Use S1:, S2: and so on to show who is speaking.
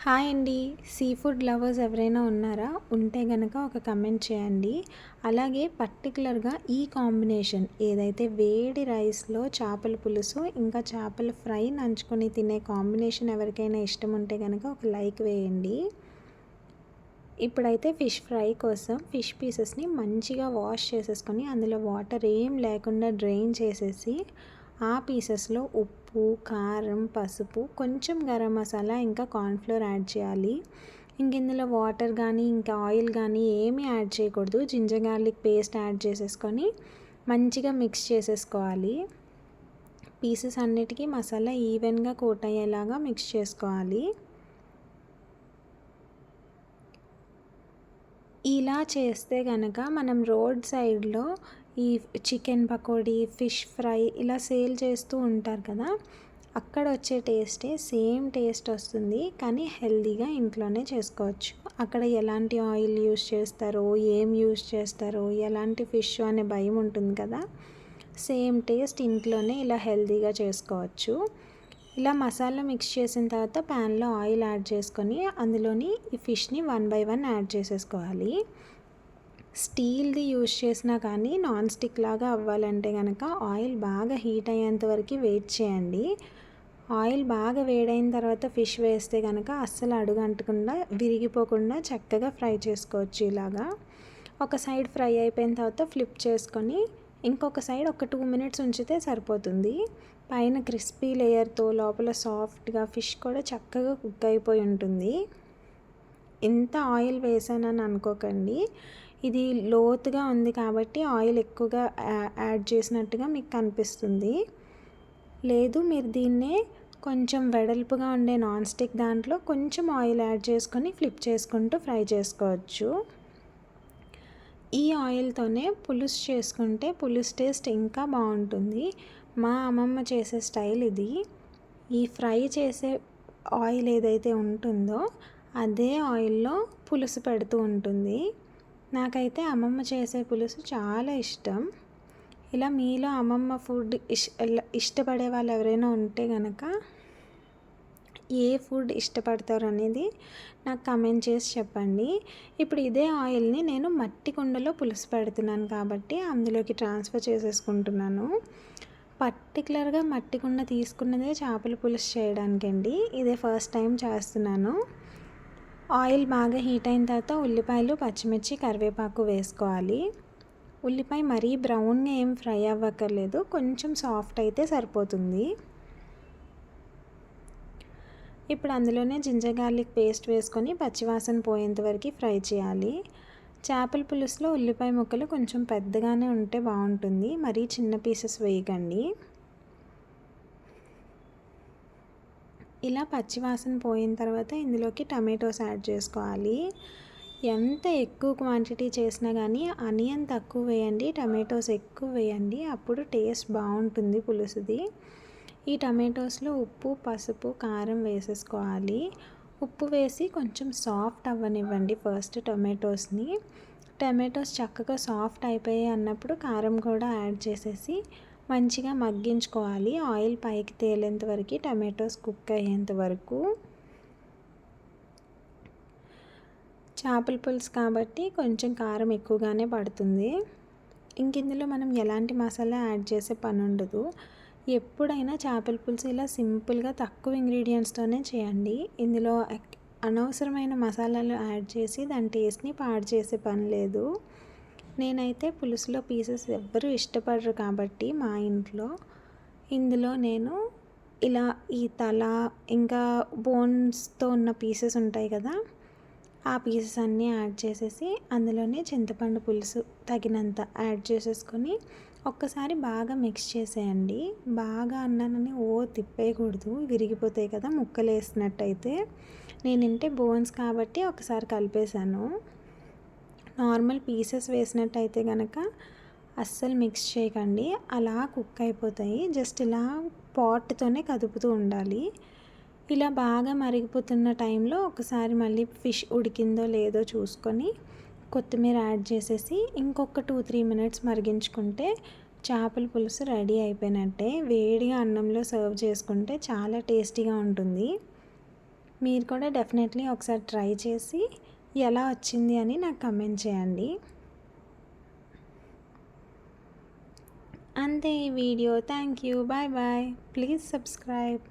S1: Hi అండి. Sea food lovers ఎవరైనా ఉన్నారా? ఉంటే గనక ఒక కమెంట్ చేయండి. అలాగే పర్టిక్యులర్‌గా ఈ కాంబినేషన్ ఏదైతే వేడి రైస్‌లో చేపల పులుసు, ఇంకా చేపల ఫ్రై నంచుకొని తినే కాంబినేషన్ ఎవరికైనా ఇష్టం ఉంటే గనక ఒక లైక్ వేయండి. ఇప్పుడైతే ఫిష్ ఫ్రై కోసం ఫిష్ పీసెస్‌ని మంచిగా వాష్ చేసేసుకొని, అందులో వాటర్ ఏం లేకుండా డ్రైన్ చేసేసి, ఆ పీసెస్‌లో ఉప్పు, కారం, పసుపు, కొంచెం గరం మసాలా, ఇంకా కార్న్‌ఫ్లోర్ యాడ్ చేయాలి. ఇందులో వాటర్ గానీ, ఇంకా ఆయిల్ గానీ ఏమీ యాడ్ చేయకూడదు. జింజర్ గార్లిక్ పేస్ట్ యాడ్ చేసేసుకొని మంచిగా మిక్స్ చేసేసుకోవాలి. పీసెస్ అన్నిటికీ మసాలా ఈవెన్‌గా కోట్ అయ్యేలాగా మిక్స్ చేసుకోవాలి. ఇలా చేస్తే గనక మనం రోడ్ సైడ్‌లో ఈ చికెన్ పకోడీ, ఫిష్ ఫ్రై ఇలా సేల్ చేస్తూ ఉంటారు కదా! అక్కడ వచ్చే టేస్టే సేమ్ టేస్ట్ వస్తుంది. కానీ హెల్తీగా ఇంట్లోనే చేసుకోవచ్చు. అక్కడ ఎలాంటి ఆయిల్ యూజ్ చేస్తారో, ఏం యూజ్ చేస్తారో, ఎలాంటి ఫిష్ అనే భయం ఉంటుంది కదా! సేమ్ టేస్ట్ ఇంట్లోనే ఇలా హెల్తీగా చేసుకోవచ్చు. ఇలా మసాలా మిక్స్ చేసిన తర్వాత ప్యాన్లో ఆయిల్ యాడ్ చేసుకొని అందులోని ఈ ఫిష్ని 1 బై 1 యాడ్ చేసేసుకోవాలి. స్టీల్ది యూజ్ చేసినా కానీ నాన్ స్టిక్ లాగా అవ్వాలంటే కనుక ఆయిల్ బాగా హీట్ అయ్యేంత వరకు వెయిట్ చేయండి. ఆయిల్ బాగా వేడైన తర్వాత ఫిష్ వేస్తే కనుక అస్సలు అడుగంటకుండా విరిగిపోకుండా చక్కగా ఫ్రై చేసుకోవచ్చు. ఇలాగా ఒక సైడ్ ఫ్రై అయిపోయిన తర్వాత ఫ్లిప్ చేసుకొని ఇంకొక సైడ్ ఒక 2 మినిట్స్ ఉంచితే సరిపోతుంది. పైన క్రిస్పీ లేయర్తో లోపల సాఫ్ట్గా ఫిష్ కూడా చక్కగా కుక్ అయిపోయి ఉంటుంది. ఎంత ఆయిల్ వేసానని అనుకోకండి. ఇది లోతుగా ఉంది కాబట్టి ఆయిల్ ఎక్కువగా యాడ్ చేసినట్టుగా మీకు కనిపిస్తుంది. లేదు, మీరు దీన్నే కొంచెం వెడల్పుగా ఉండే నాన్ స్టిక్ దాంట్లో కొంచెం ఆయిల్ యాడ్ చేసుకొని ఫ్లిప్ చేసుకుంటూ ఫ్రై చేసుకోవచ్చు. ఈ ఆయిల్తోనే పులుసు చేసుకుంటే పులుసు టేస్ట్ ఇంకా బాగుంటుంది. మా అమ్మమ్మ చేసే స్టైల్ ఇది. ఈ ఫ్రై చేసే ఆయిల్ ఏదైతే ఉంటుందో అదే ఆయిల్లో పులుసు పెడుతూ ఉంటుంది. నాకైతే అమ్మమ్మ చేసే పులుసు చాలా ఇష్టం. ఇలా మీలో అమ్మమ్మ ఫుడ్ ఇష్టపడే వాళ్ళు ఎవరైనా ఉంటే కనుక ఏ ఫుడ్ ఇష్టపడతారు అనేది నాకు కమెంట్ చేసి చెప్పండి. ఇప్పుడు ఇదే ఆయిల్ని నేను మట్టి కుండలో పులుసు పెడుతున్నాను కాబట్టి అందులోకి ట్రాన్స్ఫర్ చేసేసుకుంటున్నాను. పర్టికులర్గా మట్టి కుండ తీసుకున్నదే చేపల పులుసు చేయడానికండి. ఇదే ఫస్ట్ టైం చేస్తున్నాను. ఆయిల్ బాగా హీట్ అయిన తర్వాత ఉల్లిపాయలు, పచ్చిమిర్చి, కరివేపాకు వేసుకోవాలి. ఉల్లిపాయ మరీ బ్రౌన్గా ఏం ఫ్రై అవ్వక్కర్లేదు, కొంచెం సాఫ్ట్ అయితే సరిపోతుంది. ఇప్పుడు అందులోనే జింజర్ గార్లిక్ పేస్ట్ వేసుకొని పచ్చివాసన పోయేంత వరకు ఫ్రై చేయాలి. చేపల పులుసులో ఉల్లిపాయ ముక్కలు కొంచెం పెద్దగానే ఉంటే బాగుంటుంది, మరీ చిన్న పీసెస్ వేయకండి. ఇలా పచ్చివాసన పోయిన తర్వాత ఇందులోకి టమాటోస్ యాడ్ చేసుకోవాలి. ఎంత ఎక్కువ క్వాంటిటీ చేసినా కానీ ఆనియన్ తక్కువ వేయండి, టమాటోస్ ఎక్కువ వేయండి, అప్పుడు టేస్ట్ బాగుంటుంది పులుసుది. ఈ టమాటోస్లో ఉప్పు, పసుపు, కారం వేసేసుకోవాలి. ఉప్పు వేసి కొంచెం సాఫ్ట్ అవ్వనివ్వండి ఫస్ట్ టమాటోస్ని. టమాటోస్ చక్కగా సాఫ్ట్ అయిపోయాయి అన్నప్పుడు కారం కూడా యాడ్ చేసేసి మంచిగా మగ్గించుకోవాలి. ఆయిల్ పైకి తేలేంత వరకు, టమాటోస్ కుక్ అయ్యేంత వరకు. చేపల పులుసు కాబట్టి కొంచెం కారం ఎక్కువగానే పడుతుంది. ఇందులో మనం ఎలాంటి మసాలా యాడ్ చేసే పని ఉండదు. ఎప్పుడైనా చేపల పులుసు ఇలా సింపుల్గా తక్కువ ఇంగ్రీడియంట్స్తోనే చేయండి. ఇందులో అనవసరమైన మసాలాలు యాడ్ చేసి దాని టేస్ట్ని పాడు చేసే పని లేదు. నేనైతే పులుసులో పీసెస్ ఎవ్వరూ ఇష్టపడరు కాబట్టి మా ఇంట్లో ఇందులో నేను ఇలా ఈ తల ఇంకా బోన్స్తో ఉన్న పీసెస్ ఉంటాయి కదా, ఆ పీసెస్ అన్నీ యాడ్ చేసేసి అందులోనే చింతపండు పులుసు తగినంత యాడ్ చేసేసుకొని ఒక్కసారి బాగా మిక్స్ చేసేయండి. బాగా అన్నానని తిప్పేయకూడదు, విరిగిపోతాయి కదా ముక్కలు వేసినట్టయితే. నేనంటే బోన్స్ కాబట్టి ఒకసారి కలిపేశాను. నార్మల్ పీసెస్ వేసినట్టయితే కనుక అస్సలు మిక్స్ చేయకండి, అలా కుక్ అయిపోతాయి. జస్ట్ ఇలా పాట్తోనే కదుపుతూ ఉండాలి. ఇలా బాగా మరిగిపోతున్న టైంలో ఒకసారి మళ్ళీ ఫిష్ ఉడికిందో లేదో చూసుకొని కొత్తిమీర యాడ్ చేసేసి ఇంకొక 2-3 మినిట్స్ మరిగించుకుంటే చేపల పులుసు రెడీ అయిపోయినట్టే. వేడిగా అన్నంలో సర్వ్ చేసుకుంటే చాలా టేస్టీగా ఉంటుంది. మీరు కూడా డెఫినెట్లీ ఒకసారి ట్రై చేసి ఎలా వచ్చింది అని నాకు కమెంట్ చేయండి. అంతే ఈ వీడియో. Thank you. Bye bye. Please subscribe.